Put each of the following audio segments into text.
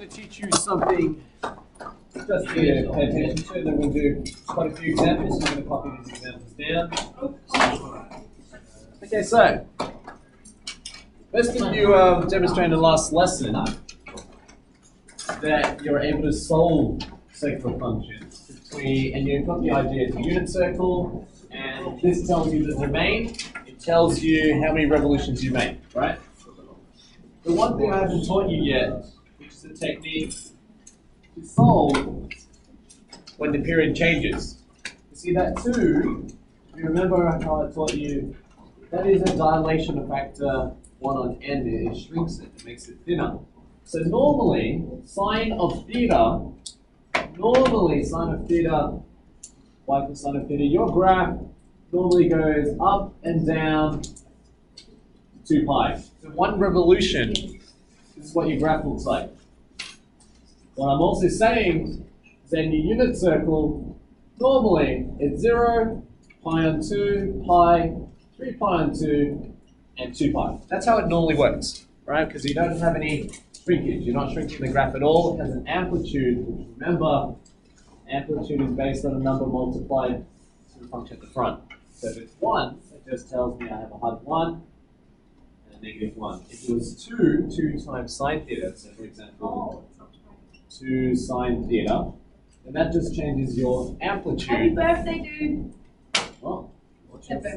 going to teach you something just to pay attention to, and then we'll do quite a few examples. I'm going to copy these examples down. Okay, so first thing you demonstrated in the last lesson that you're able to solve circular functions between, and you've got the idea of a unit circle, and this tells you the domain. It tells you how many revolutions you make, right? The one thing I haven't taught you yet, which is the technique to solve when the period changes. You see that 2, you remember how I taught you, that is a dilation factor 1 on n, it shrinks it, it makes it thinner. So normally, sine of theta, y equals sine of theta, your graph normally goes up and down 2 pi. So 1 revolution, this is what your graph looks like. What I'm also saying is that in your unit circle, normally it's 0, pi on 2, pi, 3 pi on 2, and 2 pi. That's how it normally works, right? Because you don't have any shrinkage. You're not shrinking the graph at all. It has an amplitude. Remember, amplitude is based on a number multiplied to the function at the front. So if it's 1, it just tells me I have a height of 1 and a negative 1. If it was 2 times sine theta, so for example, 2 sine theta, then that just changes your amplitude. Happy birthday, dude! Oh, Happy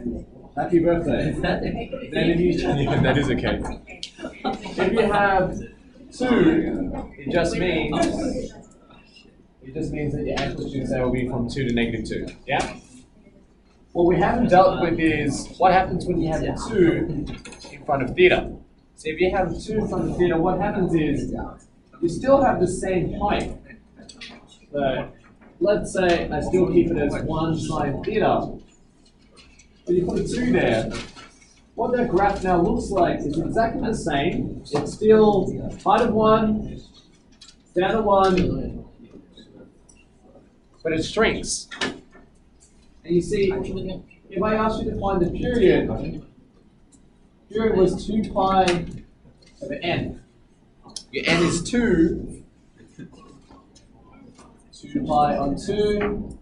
birthday. happy birthday. Then if you, yeah, that is okay. If you have 2, it just means that your amplitude say will be from 2 to negative 2. Yeah? What we haven't dealt with is what happens when you have a 2 in front of theta. So if you have 2 in front of theta, what happens is you still have the same height. So let's say I still keep it as 1 sine theta. But you put a 2 there. What that graph now looks like is exactly the same. It's still height of 1, down to 1, but it shrinks. And you see, if I ask you to find the period was 2 pi over n. Your n is 2 pi on 2,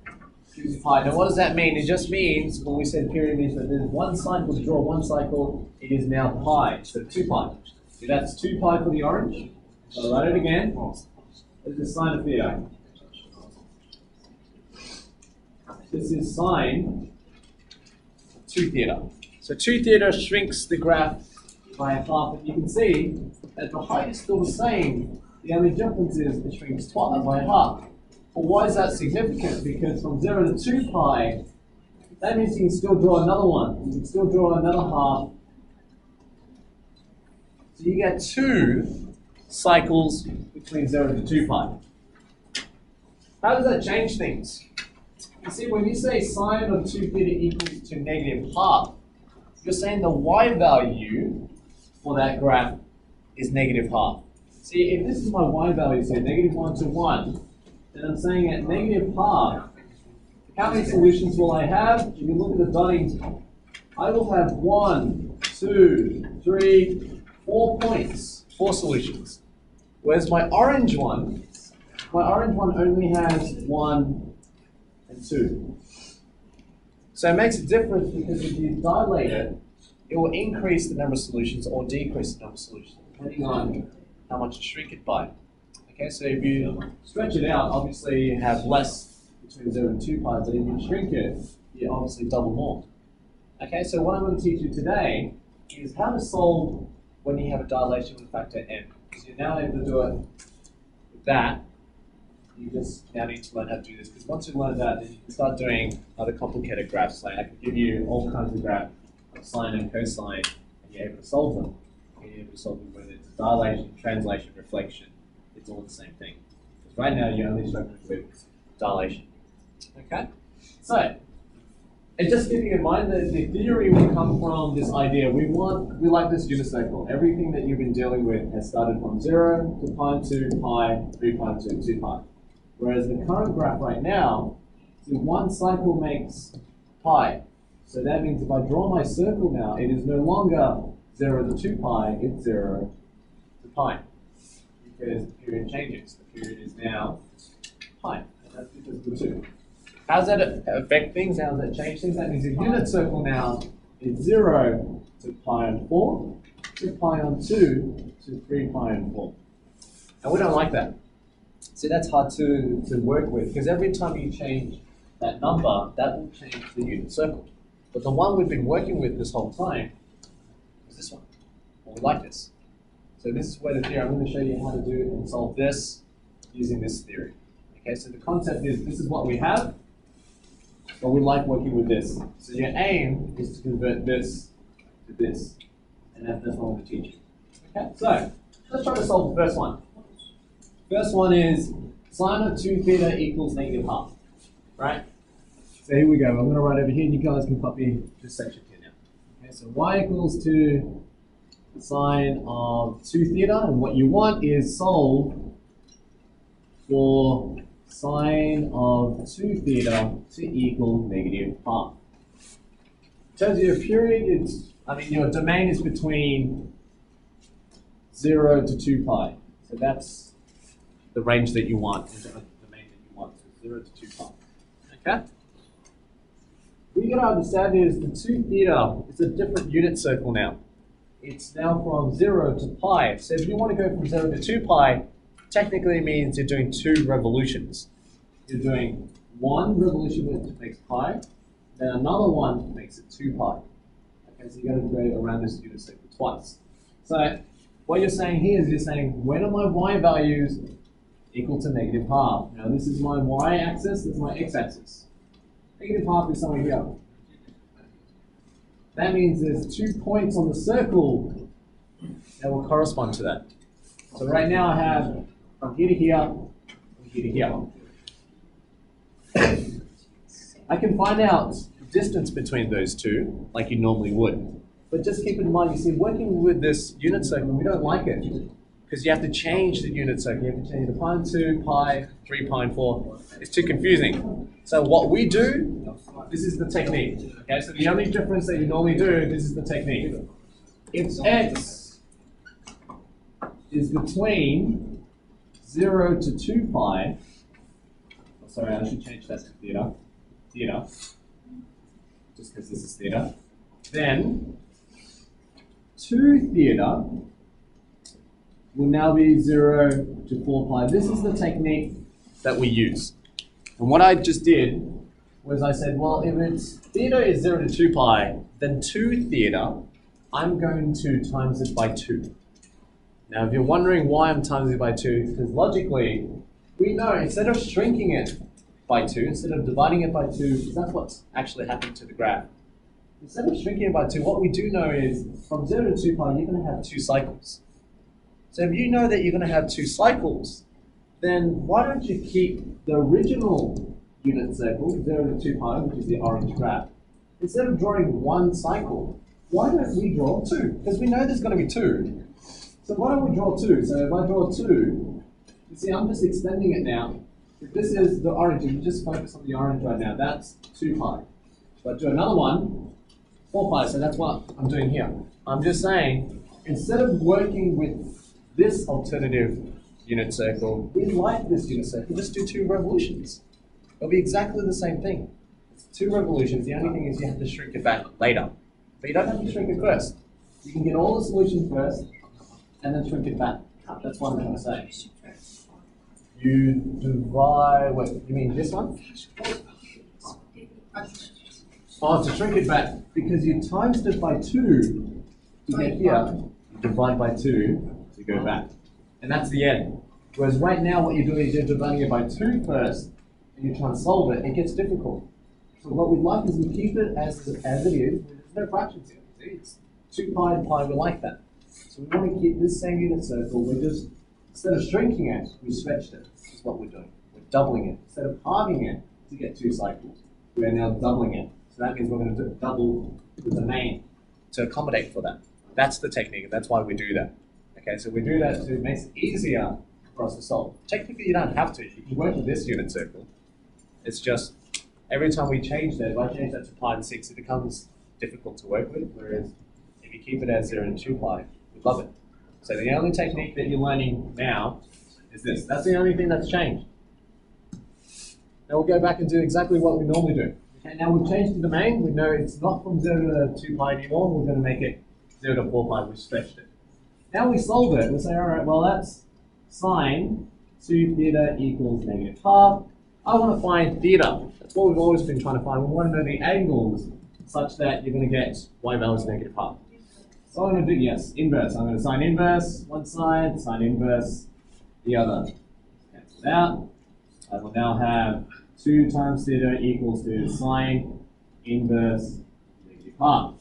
2 pi. Now what does that mean? It just means, when we said period means that there's 1 cycle, to draw 1 cycle, it is now pi, so 2 pi. So that's 2 pi for the orange. I'll write it again. This is sine of theta. This is sine 2 theta. So 2 theta shrinks the graph by half, and you can see that the height is still the same. The only difference is it shrinks twice by half. Well, why is that significant? Because from 0 to 2 pi, that means you can still draw another one. You can still draw another half. So you get 2 cycles between 0 to 2 pi. How does that change things? You see, when you say sine of 2 theta equals to negative half, you're saying the y value for that graph is negative half. See, if this is my y value, say negative 1 to 1, then I'm saying at negative half, how many solutions will I have? If you look at the dotting, I will have 1, 2, 3, 4 points, 4 solutions. Whereas my orange one only has 1 and 2. So it makes a difference because if you dilate it, it will increase the number of solutions or decrease the number of solutions, depending on how much you shrink it by. Okay, so if you stretch it out, obviously you have less between 0 and 2 pi, but if you shrink it, you obviously double more. Okay, so what I'm going to teach you today is how to solve when you have a dilation with factor n. Because you're now able to do it with that. You just now need to learn how to do this, because once you learn that, then you can start doing other complicated graphs. Like I can give you all kinds of graphs of sine and cosine, and you're able to solve them. You're able to solve them whether it's dilation, translation, reflection. It's all the same thing. Because right now you're only struggling with dilation. Okay? So, and just keeping in mind that the theory will come from this idea. We like this unit circle. Everything that you've been dealing with has started from 0 to pi 2, pi, 3 pi 2, 2 pi. Whereas the current graph right now, see, 1 cycle makes pi. So that means if I draw my circle now, it is no longer 0 to 2 pi, it's 0 to pi. because the period changes. The period is now pi, and that's because of the 2. How does that affect things? How does that change things? That means the unit circle now is 0 to pi on 4, to pi on 2, to 3 pi on 4. And we don't like that. See, that's hard to work with, because every time you change that number, that will change the unit circle. But the one we've been working with this whole time is this one. Well, we like this. So this is where the theory, I'm going to show you how to do and solve this using this theory. Okay, so the concept is this is what we have, but we like working with this. So your aim is to convert this to this. And that's what we're teaching. Okay, so let's try to solve the first one. First one is sine of 2 theta equals -half. Right? So here we go. I'm going to write over here and you guys can copy this section here now. Okay, so y equals to sine of 2 theta, and what you want is solve for sine of 2 theta to equal -half. In terms of your period, your domain is between 0 to 2 pi. So that's the range that you want, the domain that you want, so 0 to 2 pi. Okay? What you got to understand is the 2 theta is a different unit circle now. It's now from 0 to pi. So if you want to go from 0 to 2 pi, technically it means you're doing 2 revolutions. You're doing 1 revolution which makes pi, then another one makes it 2 pi. Okay, so you got to go around this unit circle twice. So what you're saying here is you're saying, when are my y values equal to -half? Now this is my y-axis, this is my x-axis. -half is somewhere here. That means there's 2 points on the circle that will correspond to that. So right now I have from here to here, from here to here. I can find out the distance between those two, like you normally would. But just keep in mind, you see, working with this unit circle, we don't like it. Because you have to change the unit circle. You have to change the pi and 2, pi, 3 pi and 4. It's too confusing. So what we do, this is the technique. Okay, so the only difference that you normally do, this is the technique. If x is between 0 to 2 pi, sorry, I should change that to theta, just because this is theta, then 2 theta will now be 0 to 4 pi. This is the technique that we use. And what I just did was I said, well, if it's theta is 0 to 2 pi, then 2 theta, I'm going to times it by 2. Now, if you're wondering why I'm timing it by 2, because logically, we know instead of shrinking it by 2, instead of dividing it by 2, because that's what's actually happened to the graph. Instead of shrinking it by 2, what we do know is from 0 to 2 pi, you're going to have 2 cycles. So if you know that you're going to have 2 cycles, then why don't you keep the original unit circle, 0 to 2 pi, which is the orange graph, instead of drawing 1 cycle, why don't we draw 2? Because we know there's going to be 2. So why don't we draw 2? So if I draw 2, you see I'm just extending it now. If this is the orange, if you just focus on the orange right now, that's 2 pi. If I do another one, 4 pi, so that's what I'm doing here. I'm just saying, instead of working with this alternative unit circle, we like this unit circle, just do 2 revolutions. It'll be exactly the same thing. It's 2 revolutions, the only thing is you have to shrink it back later. But you don't have to shrink it first. You can get all the solutions first, and then shrink it back. That's what I'm trying to say. You divide, wait, you mean this one? Oh, to shrink it back, because you times it by 2 to get here, you divide by 2 to go back. And that's the end. Whereas right now what you're doing is you're dividing it by 2 first, and you're trying to solve it, it gets difficult. So what we'd like is we keep it as it is, there's no fractions here. See, it's 2 pi and pi, we like that. So we want to keep this same unit circle, we're just, instead of shrinking it, we stretched it. This is what we're doing. We're doubling it. Instead of halving it to get 2 cycles, we are now doubling it. So that means we're going to double the domain to accommodate for that. That's the technique, and that's why we do that. Okay, so we do that so it makes it easier for us to solve. Technically, you don't have to. You can work with this unit circle. It's just, every time we change that, if I change that to pi and 6, it becomes difficult to work with, whereas if you keep it as 0 and 2 pi, we love it. So the only technique that you're learning now is this. That's the only thing that's changed. Now we'll go back and do exactly what we normally do. Okay, now we've changed the domain. We know it's not from 0 to 2 pi anymore. We're going to make it 0 to 4 pi. We stretched it. Now we solve it. We'll say, all right, well, that's sine 2 theta equals negative half. I want to find theta. That's what we've always been trying to find. We want to know the angles such that you're going to get y values negative half. So I'm going to do, yes, inverse. I'm going to sine inverse one side, sine inverse the other. Cancel it out. I will now have 2 times theta equals to sine inverse negative half.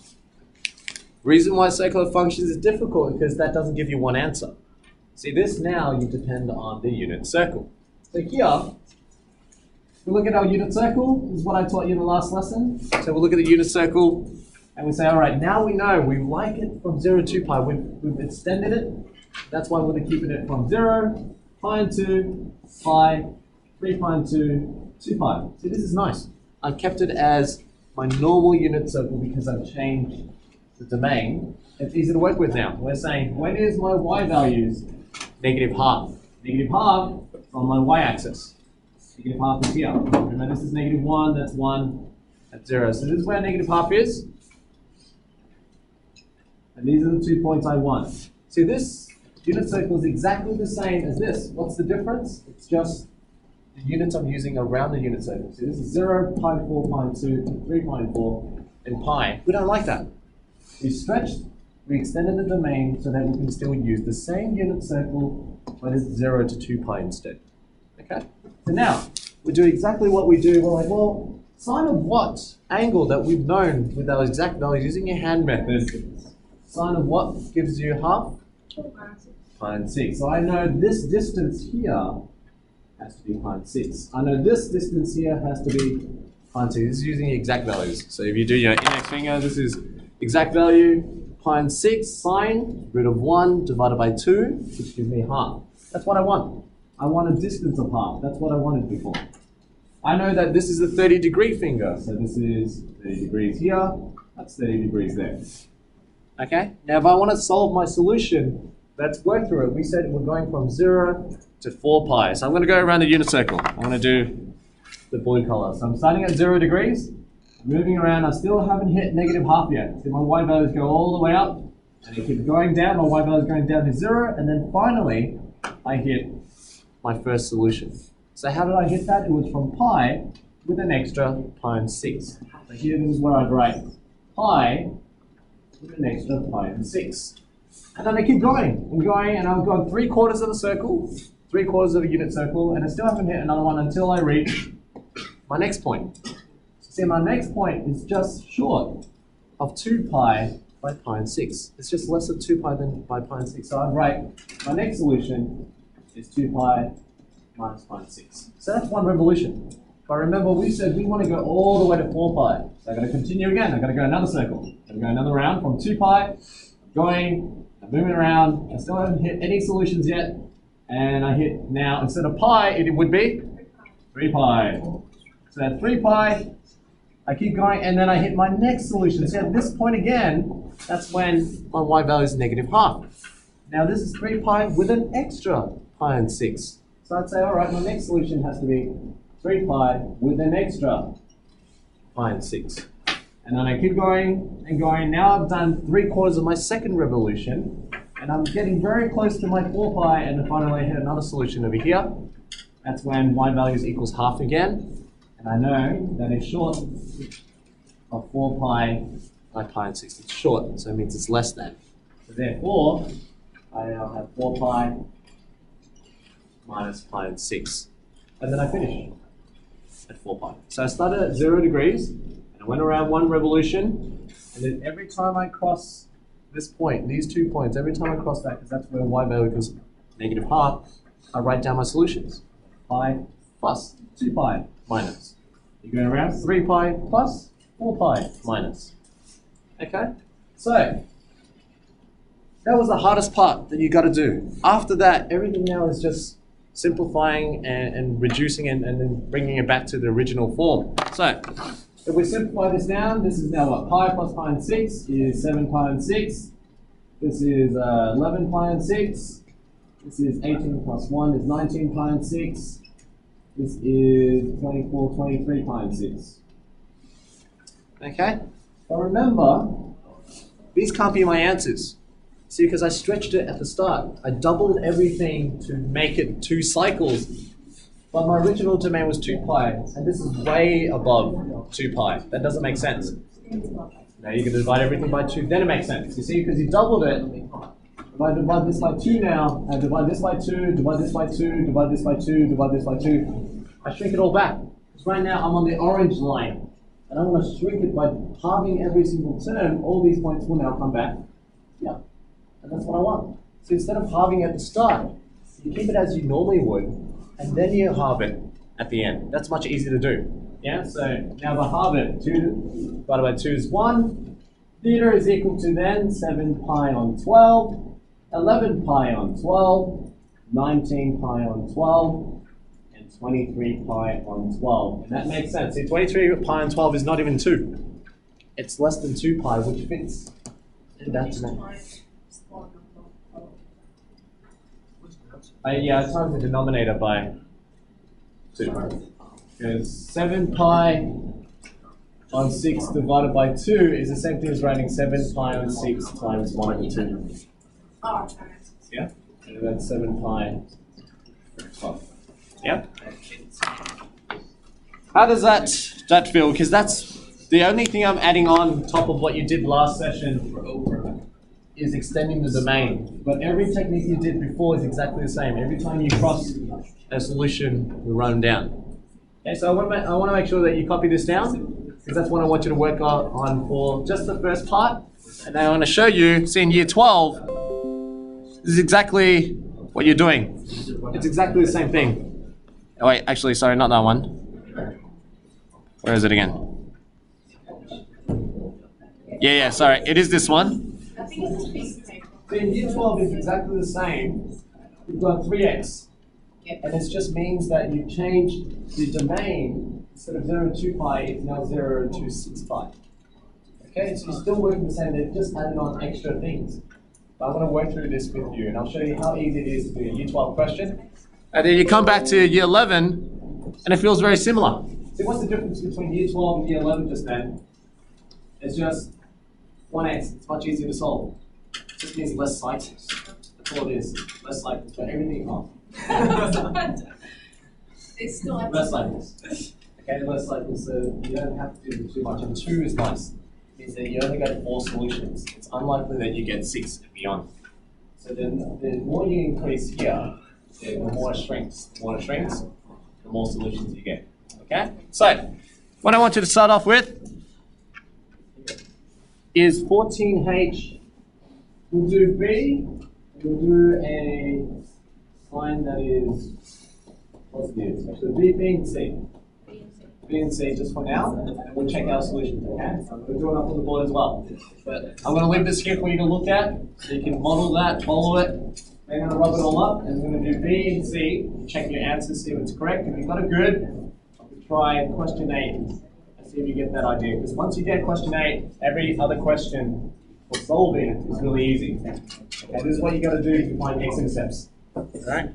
Reason why circular functions is difficult because that doesn't give you one answer. See, this now you depend on the unit circle. So here, we look at our unit circle. This is what I taught you in the last lesson. So we'll look at the unit circle and we say, all right, now we know we like it from 0 to 2 pi. We've extended it. That's why we're keeping it from 0, pi and 2, pi, 3 pi and 2, 2 pi. See, this is nice. I've kept it as my normal unit circle because I've changed the domain. It's easy to work with now. We're saying, when is my y values negative half? Negative half on my y-axis. Negative half is here. Remember, this is negative 1, that's 1, that's 0. So this is where negative half is. And these are the 2 points I want. See, this unit circle is exactly the same as this. What's the difference? It's just the units I'm using around the unit circle. See, this is 0, pi and 4, pi and 2, 3 pi and 4, and pi. We don't like that. We stretched, we extended the domain so that we can still use the same unit circle, but it's 0 to 2 pi instead. Okay? So now, we do exactly what we do. We're like, well, sine of what angle that we've known with our exact values using your hand method, sine of what gives you half? Pi and 6. So I know this distance here has to be pi and 6. I know this distance here has to be pi and 6. This is using the exact values. So if you do your index finger, this is exact value, pi and 6, sine, root of 1 divided by 2, which gives me half. That's what I want. I want a distance of half. That's what I wanted before. I know that this is a 30-degree finger. So this is 30 degrees here. That's 30 degrees there. Okay? Now if I want to solve my solution, let's work through it. We said we're going from 0 to 4 pi. So I'm going to go around the unit circle. I'm going to do the blue color. So I'm starting at 0 degrees. Moving around, I still haven't hit negative half yet. See, my y values go all the way up, and it keeps going down. My y value is going down to 0, and then finally, I hit my first solution. So how did I hit that? It was from pi with an extra pi and 6. So here, this is where I'd write pi with an extra pi and 6. And then I keep going and going, and I've gone 3/4 of a circle, 3/4 of a unit circle, and I still haven't hit another one until I reach my next point. See, my next point is just short of 2 pi by pi and 6. It's just less than 2 pi than by pi and 6. So I'd write my next solution is 2 pi minus pi and 6. So that's one revolution. But remember, we said we want to go all the way to 4 pi. So I'm going to continue again. I'm going to go another circle. I'm going to go another round from 2 pi. I'm moving around. I still haven't hit any solutions yet. And I hit now, instead of pi, it would be 3 pi. So at 3 pi, I keep going, and then I hit my next solution. So at this point again, that's when my y value is negative half. Now this is 3 pi with an extra pi and 6. So I'd say, all right, my next solution has to be 3 pi with an extra pi and 6. And then I keep going and going. Now I've done 3/4 of my second revolution, and I'm getting very close to my 4 pi, and then finally I hit another solution over here. That's when y values equals half again. And I know that it's short of 4 pi by pi and 6. It's short, so it means it's less than. So therefore, I now have 4 pi minus pi and 6. And then I finish at 4 pi. So I started at 0 degrees, and I went around one revolution, and then every time I cross this point, these 2 points, every time I cross that, because that's where y value equals negative half, I write down my solutions. Pi plus 2 pi minus. You're going around 3 pi plus 4 pi minus. Okay? So, that was the hardest part that you got to do. After that, everything now is just simplifying and reducing and then bringing it back to the original form. So, if we simplify this down, this is now what? Pi plus pi and 6 is 7 pi and 6. This is 11 pi and 6. This is 18 plus 1 is 19 pi and 6. This is 24, 23 pi and 6. Okay? But remember, these can't be my answers. See, because I stretched it at the start. I doubled everything to make it 2 cycles. But my original domain was 2 pi, and this is way above 2 pi. That doesn't make sense. Now you can divide everything by 2, then it makes sense. You see, because you doubled it. If I divide this by 2 now, and divide this by 2, divide this by 2, divide this by 2, divide this by 2, I shrink it all back. Because right now I'm on the orange line. And I want to shrink it by halving every single term. All these points will now come back. Yeah. And that's what I want. So instead of halving at the start, you keep it as you normally would, and then you halve it at the end. That's much easier to do. Yeah, so now if I halve it, 2 divided by 2 is 1. Theta is equal to then 7 pi on 12, 11 pi on 12, 19 pi on 12, and 23 pi on 12. And that makes sense. See, 23 pi on 12 is not even 2. It's less than 2 pi, which fits in that domain. Yeah, I times the denominator by 2. Because 7 pi on 6 divided by 2 is the same thing as writing 7 pi on 6 times 1 over 2. Yeah? And that's 7 pi. Oh. Yeah? How does that feel? Because that's the only thing I'm adding on top of what you did last session is extending the domain. But every technique you did before is exactly the same. Every time you cross a solution, we run down. Okay, so I want to make sure that you copy this down, because that's what I want you to work on for just the first part. And then I want to show you, see in year 12, this is exactly what you're doing. It's exactly the same thing. Oh wait, actually, sorry, not that one. Where is it again? Yeah, sorry, it is this one. So in year 12 is exactly the same. We've got 3x. And it just means that you changed the domain. Instead of 0 to 2 pi, it's now 0 to 6 pi. Okay, so you're still working the same, they've just added on extra things. But I want to work through this with you, and I'll show you how easy it is to do a year 12 question. And then you come back to year 11, and it feels very similar. See, what's the difference between year 12 and year 11 just then? It's just 1x, it's much easier to solve. It just means less cycles. That's all it is, less cycles, but everything off. It's still less cycles. Okay, less cycles, so you don't have to do too much. And 2 is nice. It means that you only get 4 solutions. It's unlikely that you get 6 and beyond. So then the more you increase here, the more it shrinks. The more it shrinks, the more solutions you get. Okay? So, what I want you to start off with is 14H. We'll do B, we'll do a sign that is positive. So B, B, and C. B and C just for now, and we'll check our solutions, okay? So I'm going to do it up on the board as well. But I'm going to leave this here for you to look at, so you can model that, follow it. We're going to rub it all up, and we're going to do B and C, check your answers, see if it's correct. If you've got it good, try question 8 and see if you get that idea. Because once you get question 8, every other question for solving is really easy. Okay, this is what you got to do to find x-intercepts. Alright?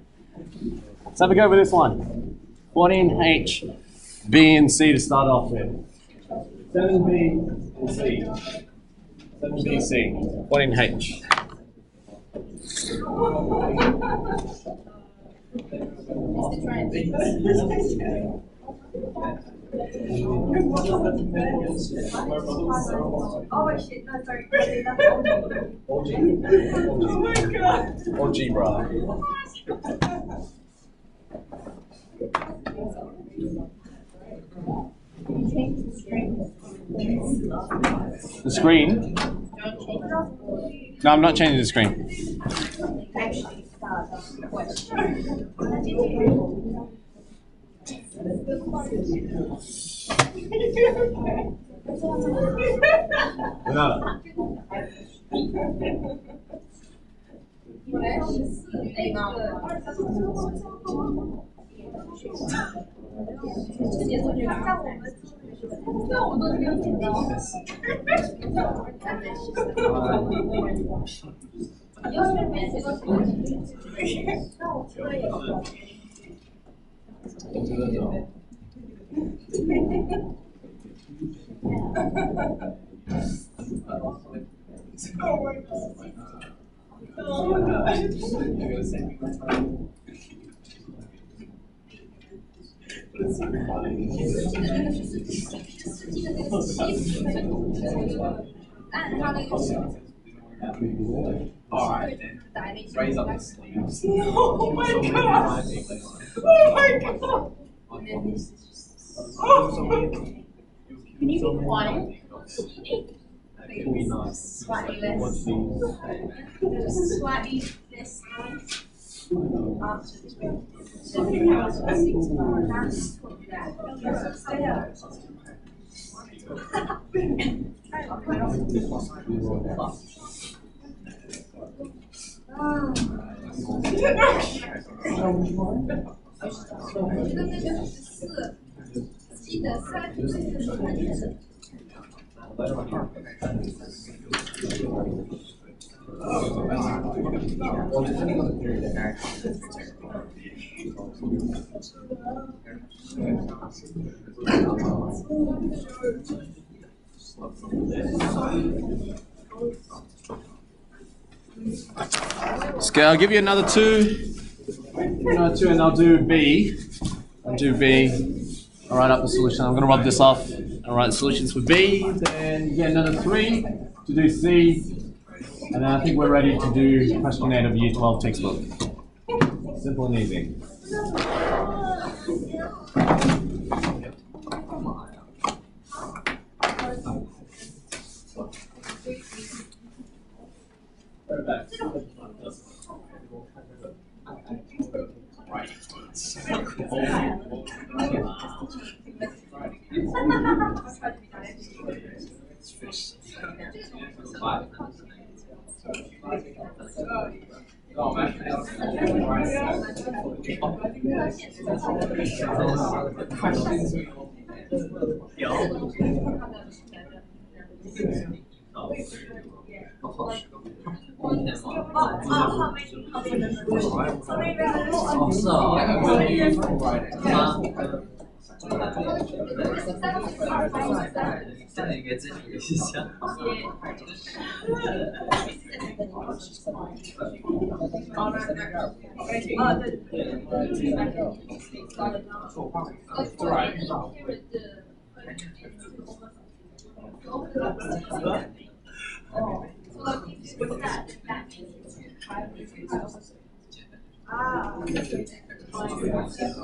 Let's have a go with this one. 14H, B and C to start off with. 7B and C. 7B, C. 14H. Oh shit, no, sorry. OG. Oh my god. OG, bro. The screen? No, I'm not changing the screen. No. 那我都没有听到。你要是每次都那我觉得有。Alright then. Raise up the sleeves. Oh my god! Oh my god! Can you be quiet? It'll be nice. Slightly less. Just slightly less noise. After this week. Something else. That's that. Stay up. Okay, I'll give you another two. Another two, and I'll do B. I'll do B. I'll write up the solution. I'm going to rub this off. I'll write the solutions for B. Then you get another 3 to do C. And then I think we're ready to do question 8 of Year 12 textbook. Simple and easy.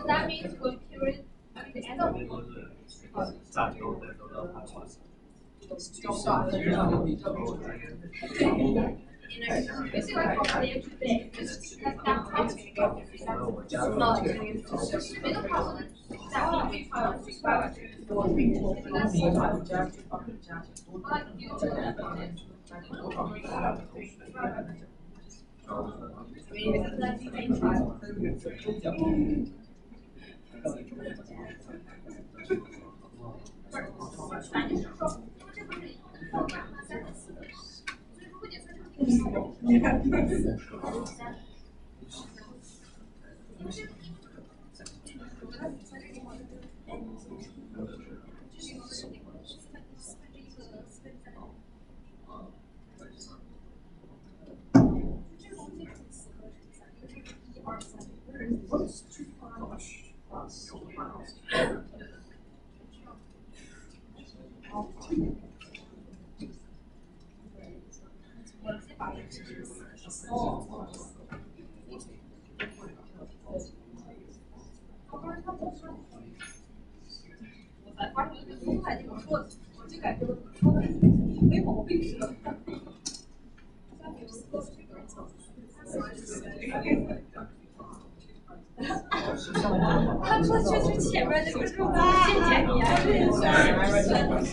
That means we'll carry the end of it's like probably today. That's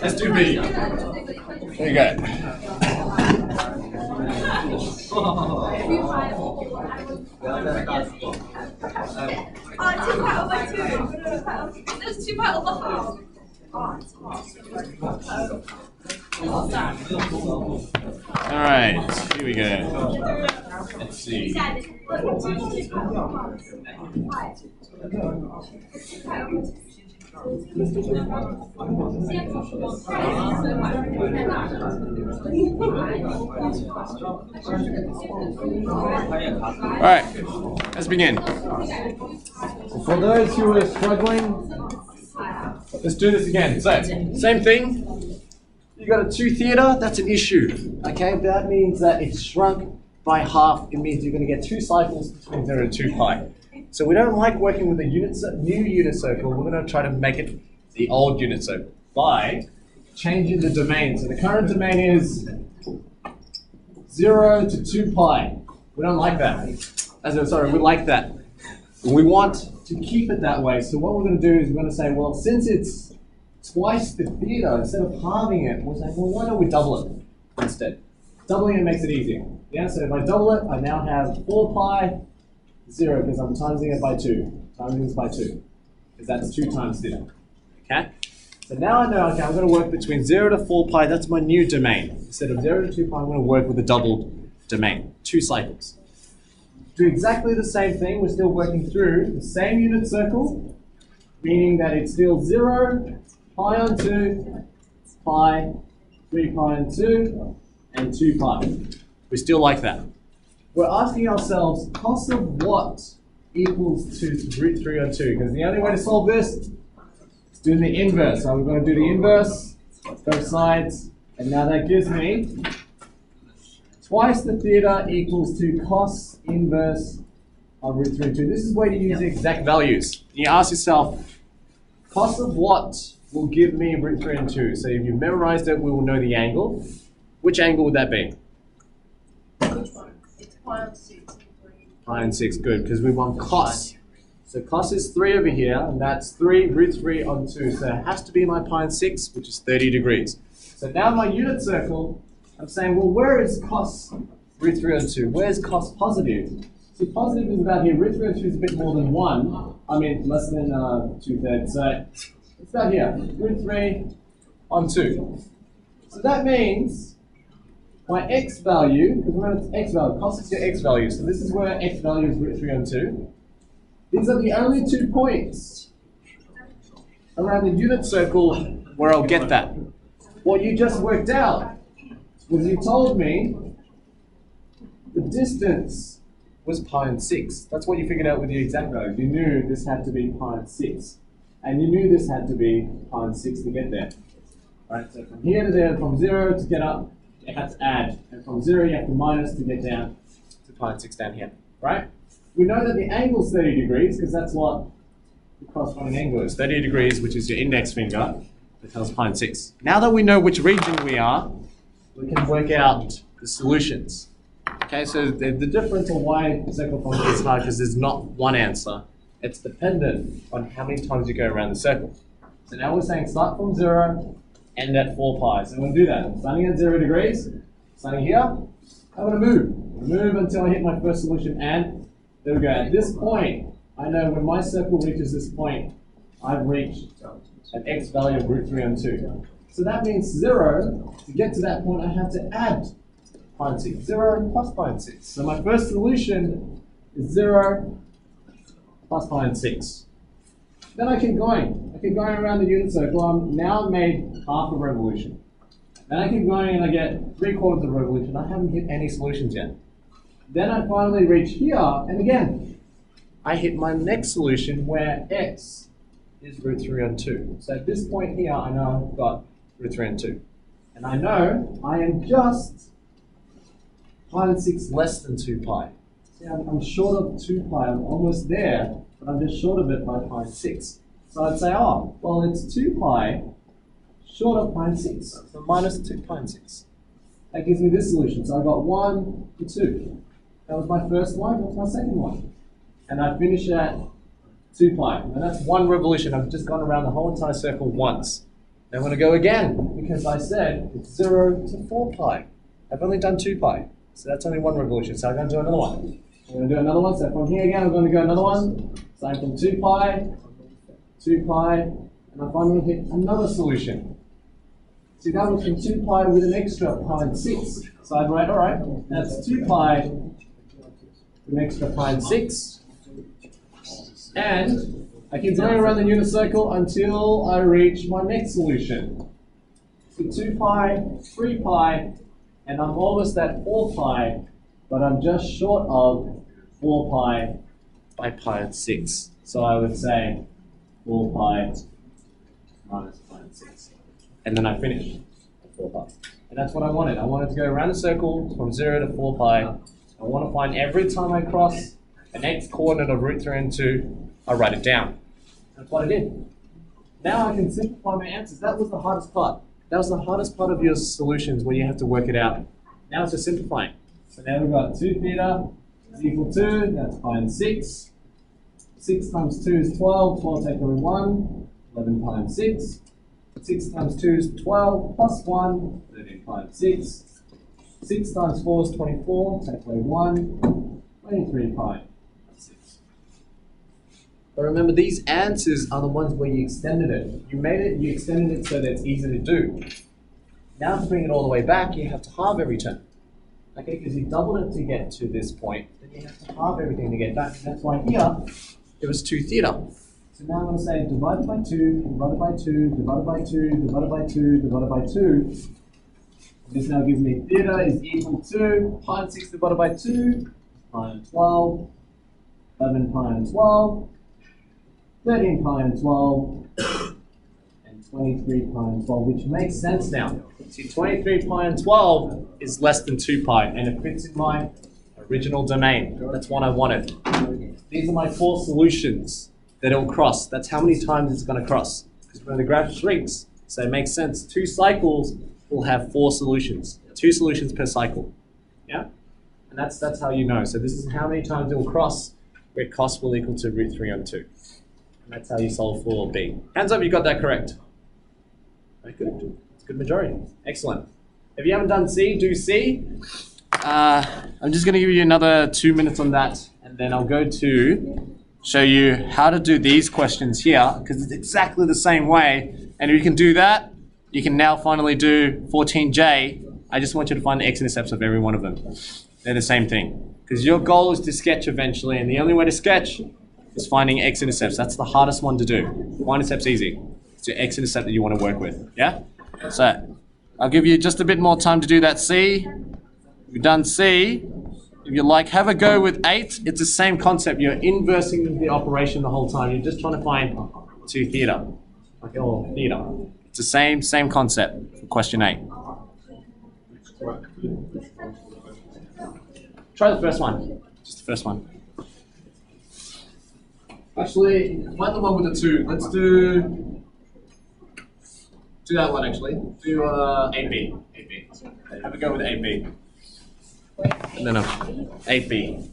Let's do B. There you go. That's 2 over 2. That's 2 over half. Alright, here we go. Let's see. Alright, let's begin. For those who are struggling, let's do this again. So, same thing. You got a 2 theta, that's an issue. Okay, that means that it's shrunk by half. It means you're going to get 2 cycles between 0 and 2 pi. So we don't like working with a new unit circle. We're going to try to make it the old unit circle by changing the domain. So the current domain is 0 to 2 pi. We don't like that. We like that. We want to keep it that way. So what we're going to do is we're going to say, well, since it's twice the theta, instead of halving it, we'll say, well, why don't we double it instead? Doubling it makes it easier. Yeah, so if I double it, I now have 4 pi 0 because I'm timesing it by 2. Timesing this by 2 because that's 2 times theta. Okay? So now I know, okay, I'm going to work between 0 to 4 pi. That's my new domain. Instead of 0 to 2 pi, I'm going to work with a doubled domain. 2 cycles. Do exactly the same thing. We're still working through the same unit circle, meaning that it's still 0, pi on 2, pi, 3 pi on 2, and 2 pi. We still like that. We're asking ourselves, cos of what equals to root 3 on 2? Because the only way to solve this is doing the inverse. So we're going to do the inverse, both sides, and now that gives me twice the theta equals to cos inverse of root 3 on 2. This is where you use the exact values. You ask yourself, cos of what will give me root 3 on 2? So if you've memorized it, we will know the angle. Which angle would that be? Which one? It's pi on 6. Pi on 6, good, because we want cos. So cos is 3 over here, and that's 3 root 3 on 2. So it has to be my pi on 6, which is 30 degrees. So now my unit circle, I'm saying, well, where is cos root 3 on 2? Where's cos positive? So positive is about here. Root 3 on 2 is a bit more than 1. I mean, less than 2/3. So it's about here. Root 3 on 2. So that means my x value, because remember it's x value, cos is your x value. So this is where x value is root 3 on 2. These are the only 2 points around the unit circle where I'll get that. What you just worked out was you told me the distance was pi on 6. That's what you figured out with the exact value. You knew this had to be pi on 6. And you knew this had to be pi on 6 to get there. Right, so from here to there, from 0 to get up, you have to add. And from 0, you have to minus to get down to pi on 6 down here. Right? We know that the angle is 30 degrees because that's what the corresponding angle is. 30 degrees, which is your index finger, that tells pi on 6. Now that we know which region we are, we can work out the solutions. Okay, so the difference on why the circle function is hard because there's not one answer. It's dependent on how many times you go around the circle. So now we're saying start from 0, end at 4 pi. So I'm going to do that. I'm starting at 0 degrees, starting here. I'm going to move. Move until I hit my first solution, and there we go. At this point, I know when my circle reaches this point, I've reached an x value of root 3 on 2. So that means 0, to get to that point, I have to add pi on 6. 0 plus pi on 6. So my first solution is 0 plus pi on 6. Then I keep going. I keep going around the unit circle. I'm now made half a revolution. Then I keep going and I get 3/4 of a revolution. I haven't hit any solutions yet. Then I finally reach here, and again, I hit my next solution where x is root 3 on 2. So at this point here, I know I've got root 3 on 2. And I know I am just pi on 6 less than 2 pi. See, I'm short of 2 pi. I'm almost there, but I'm just short of it by pi on 6. So I'd say, oh, well, it's 2 pi short of pi on 6. So minus 2 pi on 6. That gives me this solution. So I got 1 and 2. That was my first one. That's my second one. And I finish at 2 pi. And that's one revolution. I've just gone around the whole entire circle once. Now I'm going to go again, because I said it's 0 to 4 pi. I've only done 2 pi. So that's only one revolution. So I'm going to do another one. I'm going to do another one. So from here again, I'm going to go another one. Starting from 2 pi, and and I finally hit another solution. See, that was from 2 pi with an extra pi and 6. So I'd write, all right, that's 2 pi with an extra pi and 6. And I keep going around the unit circle until I reach my next solution. So 2 pi, 3 pi, and I'm almost at 4 pi, but I'm just short of 4 pi by pi and 6. So I would say 4 pi minus pi and 6. And then I finish at 4 pi. And that's what I wanted. I wanted to go around the circle from 0 to 4 pi. I want to find every time I cross an x coordinate of root 3 and 2, I write it down. That's what I did. Now I can simplify my answers. That was the hardest part. That was the hardest part of your solutions where you have to work it out. Now it's just simplifying. So now we've got 2 theta is equal to, that's pi and 6. 6 times 2 is 12, 12 take away 1, 11 pi and 6. 6 times 2 is 12, plus 1, 13 pi and 6. 6 times 4 is 24, take away 1, 23 pi and 6. But remember, these answers are the ones where you extended it. You made it, you extended it so that it's easy to do. Now to bring it all the way back, you have to halve every term. Okay, because you doubled it to get to this point, then you have to halve everything to get back. That's why here, it was 2 theta. So now I'm going to say divided by 2, divided by 2, divided by 2, divided by 2, divided by 2. This now gives me theta is equal to pi and 6 divided by 2, pi and 12, 11 pi and 12, 13 pi and 12, and 23 pi and 12, which makes sense now. See, 23 pi and 12 is less than 2 pi, and it fits in my original domain. That's what I wanted. These are my 4 solutions that it'll cross. That's how many times it's going to cross. Because when the graph shrinks, so it makes sense. 2 cycles will have 4 solutions. 2 solutions per cycle. Yeah? And that's how you know. So this is how many times it will cross, where cost will equal to root 3 on 2. And that's how you solve for B. Hands up, you got that correct. Very good. It's a good majority. Excellent. If you haven't done C, do C. I'm just going to give you another 2 minutes on that, and then I'll go to show you how to do these questions here, because it's exactly the same way. And if you can do that, you can now finally do 14J. I just want you to find the x-intercepts of every one of them. They're the same thing. Because your goal is to sketch eventually, and the only way to sketch is finding x-intercepts. That's the hardest one to do. Y-intercept's easy. It's your x-intercept that you want to work with. Yeah? So, I'll give you just a bit more time to do that C. If you've done C, if you like, have a go with 8. It's the same concept. You're inversing the operation the whole time. You're just trying to find 2 theta. Okay, or theta. It's the same concept for question 8. Try the first one. Just the first one. Actually, find the one with the 2. Let's do that one actually. Do 8B. 8B. Have a go with 8B. No. 8B.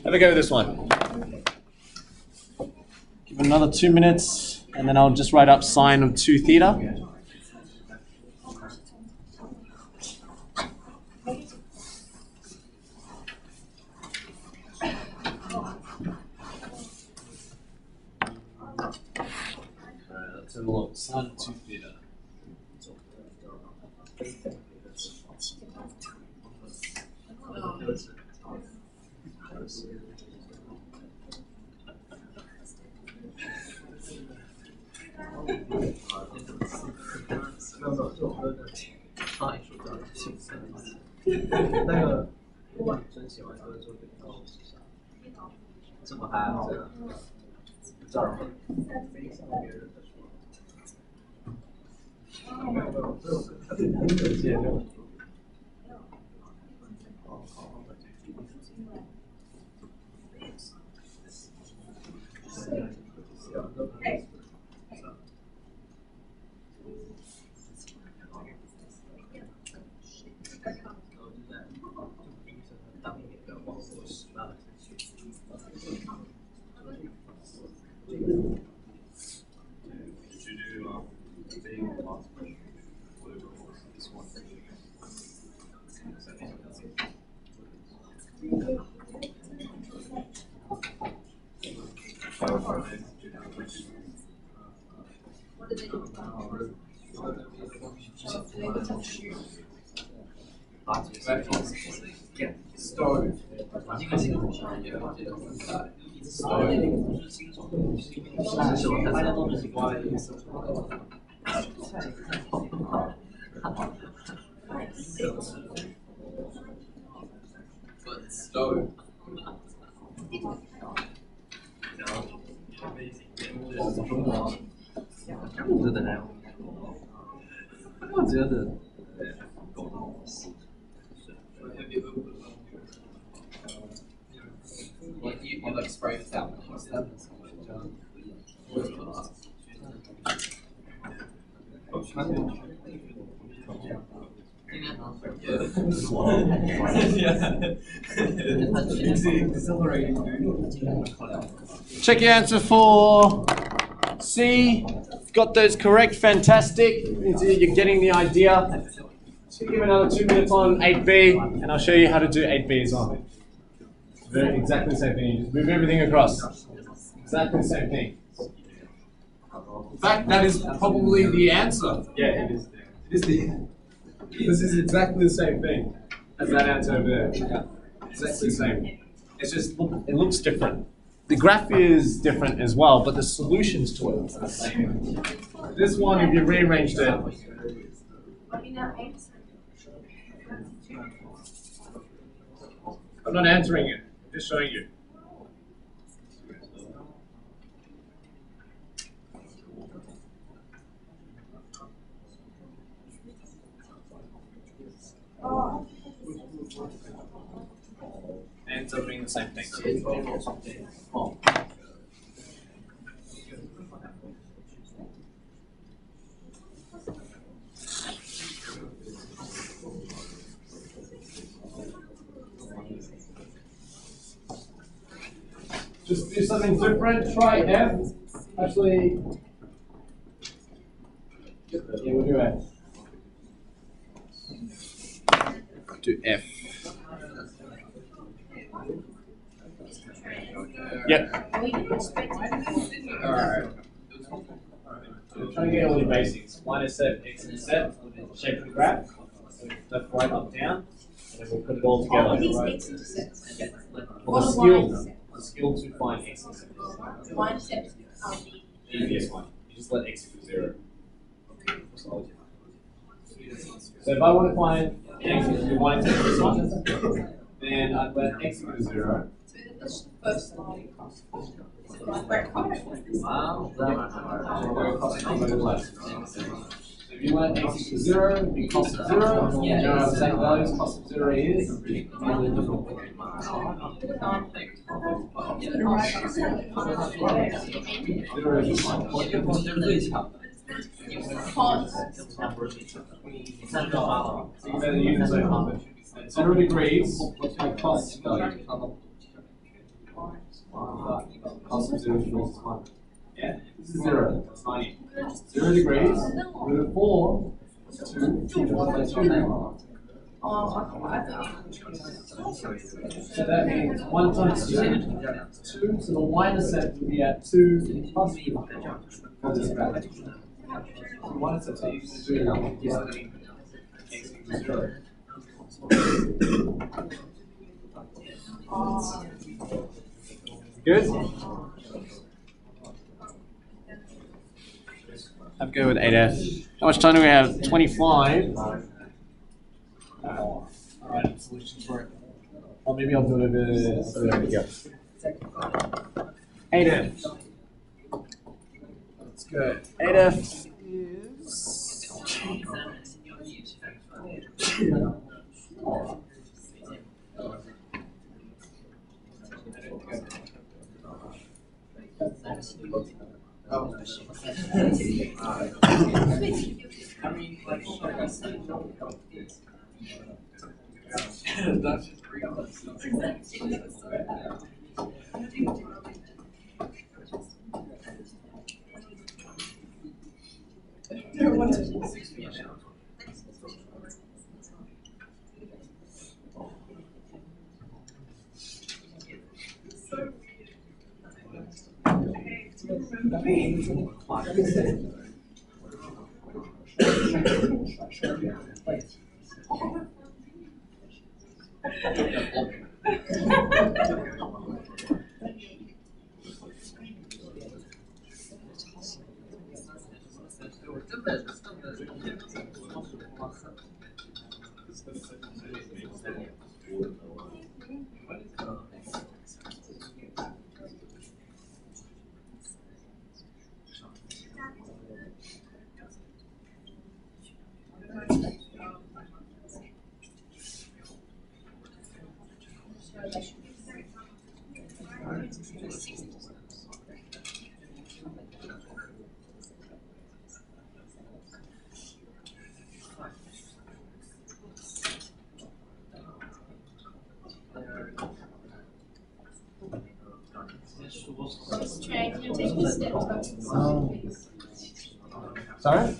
Have a go with this one. Give it another 2 minutes, and then I'll just write up sine of 2 theta. Let's have a look. Sine of 2 theta. Stove. You like spray this out. Check your answer for C. Got those correct, fantastic. You're getting the idea. So give another 2 minutes on 8B, and I'll show you how to do 8B as well. Exactly the same thing. You just move everything across. Exactly the same thing. In fact, that is probably the answer. Yeah, it is. This is exactly the same thing as that answer over there. Exactly the same. It's just it looks different. The graph is different as well, but the solutions to it are the same. This one, if you rearranged it, I'm not answering it. I'm just showing you. Ends up being the same thing. Just do something different. Try F. Actually, yeah, we'll do F. Do F. Yep. Alright. We're trying to get all the basics. -7, x-intercept, shape of the graph. Left, right, up, down. And then we'll put it all together. All these x-intercepts. Well, the skill to find x-intercepts. Y-intercepts are The easiest one. You just let x equal 0. So if I want to find x equal y-intercept this one, then I'd let x equal 0. the first line. So if you want x equals 0, it'd be cost of 0. You know how the same values cost of 0 is. 0 is 1. So you better use this over. At 0 degrees, what's my cost value? Cost of 0 degrees is 1. Yeah, this is 0. That's 90. 0 degrees, root of 4 is 2. 1 by 2. So that means 1 times 2 is 2. So the y-intercept would be at 2 plus for this graph. So y-intercept is 2 now. X equals 0. Good? Have a go with 8F. How much time do we have? 25. Alright, solutions for it. Or maybe I'll do it over. So there we go. 8F. Let's go. 8F is. That's just real. Sorry?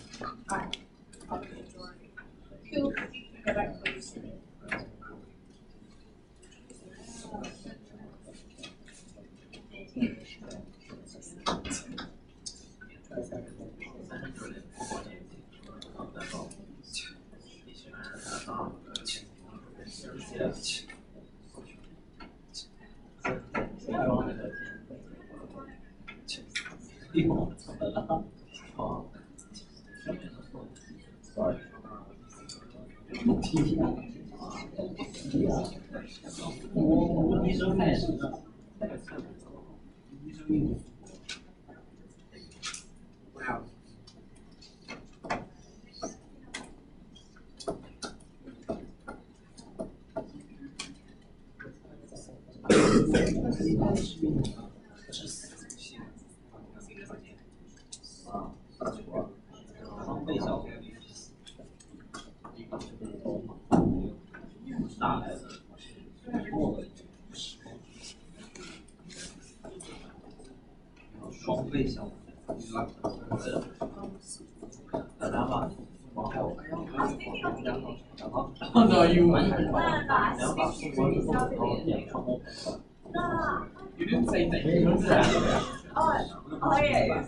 Oh no, you didn't say thank you. Oh yeah.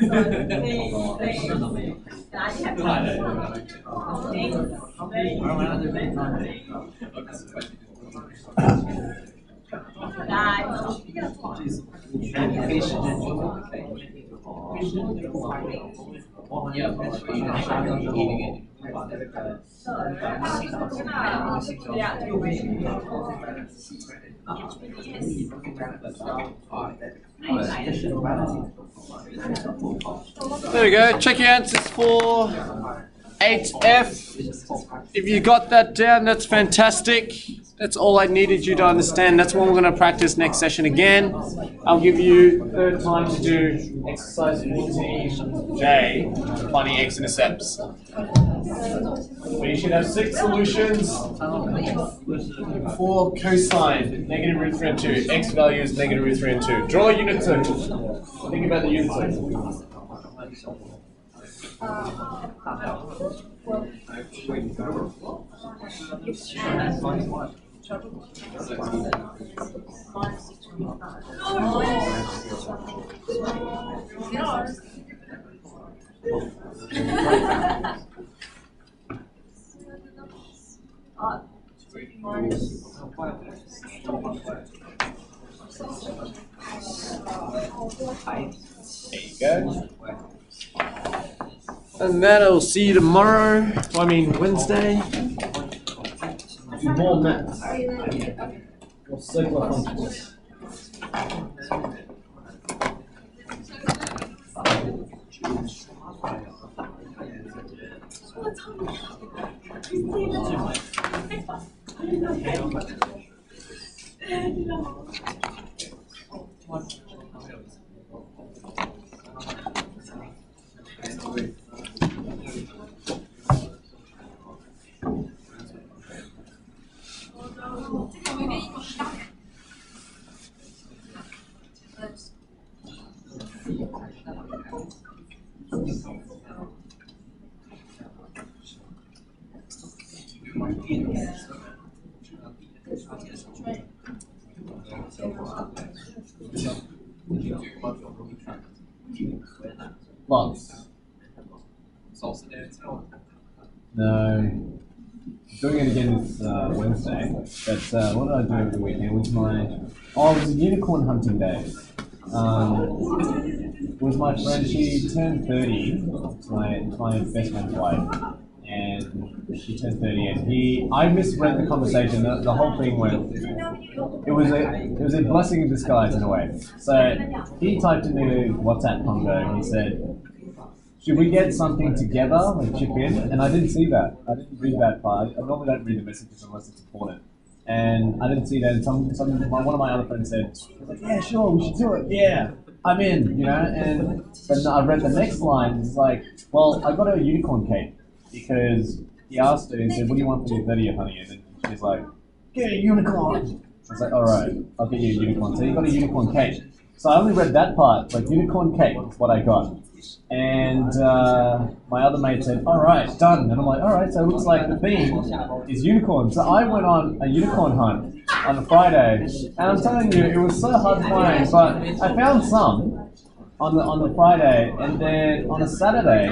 There we go. Check your answers for 8F. If you got that down, that's fantastic. That's all I needed you to understand. That's what we're going to practice next session again. I'll give you third time to do exercise 14J, finding x-intercepts. So you should have 6 solutions for cosine, negative root 3 and 2. X value is negative root 3 and 2. Draw a unit circle. Think about the unit circle. There you go. And then I'll see you tomorrow. Wednesday. More maths. Or circular functions. Lots. It's also there. No. Doing it again this Wednesday. But what did I do over the weekend? It was it was a unicorn hunting day. It was my friend, she turned 30, it's my best friend's wife, and she turned 30, and I misread the conversation, the whole thing went, it was a blessing in disguise in a way. So he typed in the WhatsApp convo, and he said, should we get something together, like chip in? And I didn't see that. I didn't read that part. I normally don't read the messages unless it's important. And I didn't see that. And one of my other friends said, like, yeah, sure, we should do it. Yeah, I'm in, you know. And then I read the next line. It's like, well, I got a unicorn cake because he asked her. He said, what do you want for your 30th, honey? And then she's like, get a unicorn. I was like, all right, I'll get you a unicorn. So you got a unicorn cake. So I only read that part, like unicorn cake is what I got. And my other mate said, all right, done. And I'm like, all right, so it looks like the theme is unicorn. So I went on a unicorn hunt on a Friday, and I'm telling you, it was so hard to find, but I found some on the Friday, and then on a Saturday,